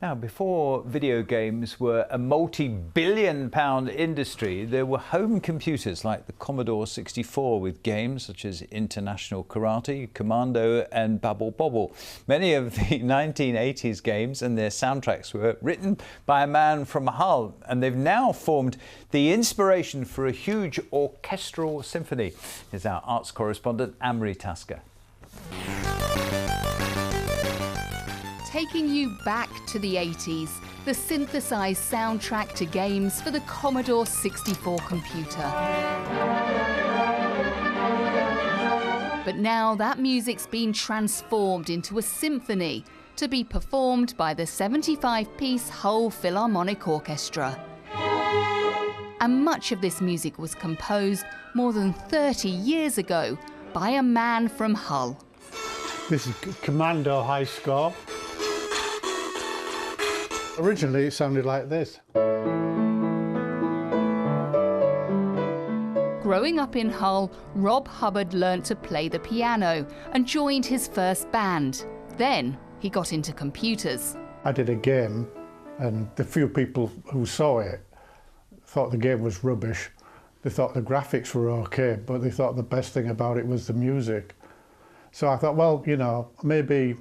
Now, before video games were a multi-billion-pound industry, there were home computers like the Commodore 64 with games such as International Karate, Commando and Babble Bobble. Many of the 1980s games and their soundtracks were written by a man from Hull, and they've now formed the inspiration for a huge orchestral symphony. Here's our arts correspondent, Anne-Marie Tasker. Taking you back to the 80s, the synthesized soundtrack to games for the Commodore 64 computer. But now that music's been transformed into a symphony to be performed by the 75-piece Hull Philharmonic Orchestra. And much of this music was composed more than 30 years ago by a man from Hull. This is Commando high score. Originally, it sounded like this. Growing up in Hull, Rob Hubbard learnt to play the piano and joined his first band. Then he got into computers. I did a game, and the few people who saw it thought the game was rubbish. They thought the graphics were okay, but they thought the best thing about it was the music. So I thought, well, you know, maybe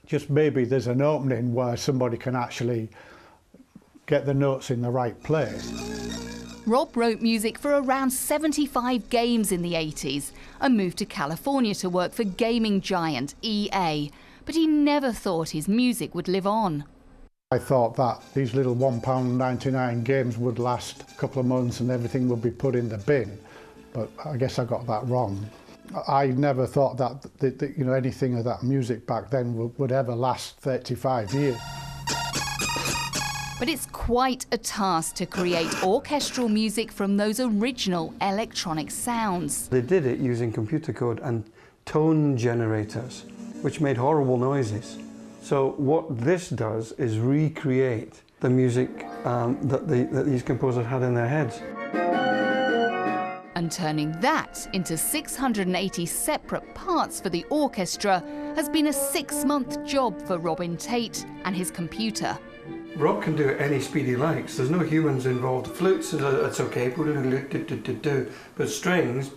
there's an opening where somebody can actually get the notes in the right place. Rob wrote music for around 75 games in the 80s and moved to California to work for gaming giant EA. But he never thought his music would live on. I thought that these little £1.99 games would last a couple of months and everything would be put in the bin. But I guess I got that wrong. I never thought that you know, anything of that music back then would ever last 35 years. But it's quite a task to create orchestral music from those original electronic sounds. They did it using computer code and tone generators, which made horrible noises. So what this does is recreate the music that these composers had in their heads. And turning that into 680 separate parts for the orchestra has been a 6-month job for Robin Tait and his computer. Rob can do it any speed he likes. There's no humans involved. Flutes, it's okay, but strings,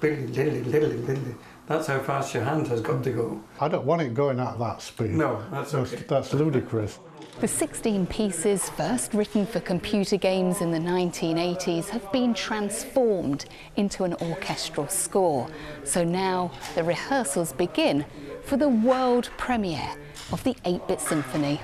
that's how fast your hand has got to go. I don't want it going at that speed. No, that's okay. That's ludicrous. The 16 pieces, first written for computer games in the 1980s, have been transformed into an orchestral score. So now the rehearsals begin for the world premiere of the 8-bit symphony.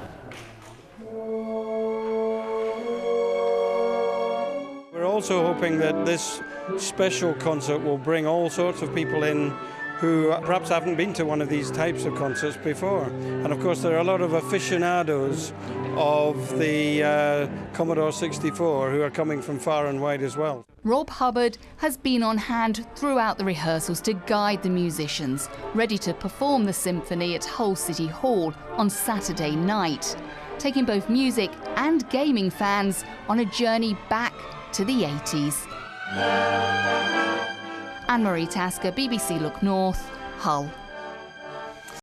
We're also hoping that this special concert will bring all sorts of people in who perhaps haven't been to one of these types of concerts before. And of course there are a lot of aficionados of the Commodore 64 who are coming from far and wide as well. Rob Hubbard has been on hand throughout the rehearsals to guide the musicians, ready to perform the symphony at Hull City Hall on Saturday night, taking both music and gaming fans on a journey back to the 80s. Anne-Marie Tasker, BBC Look North, Hull.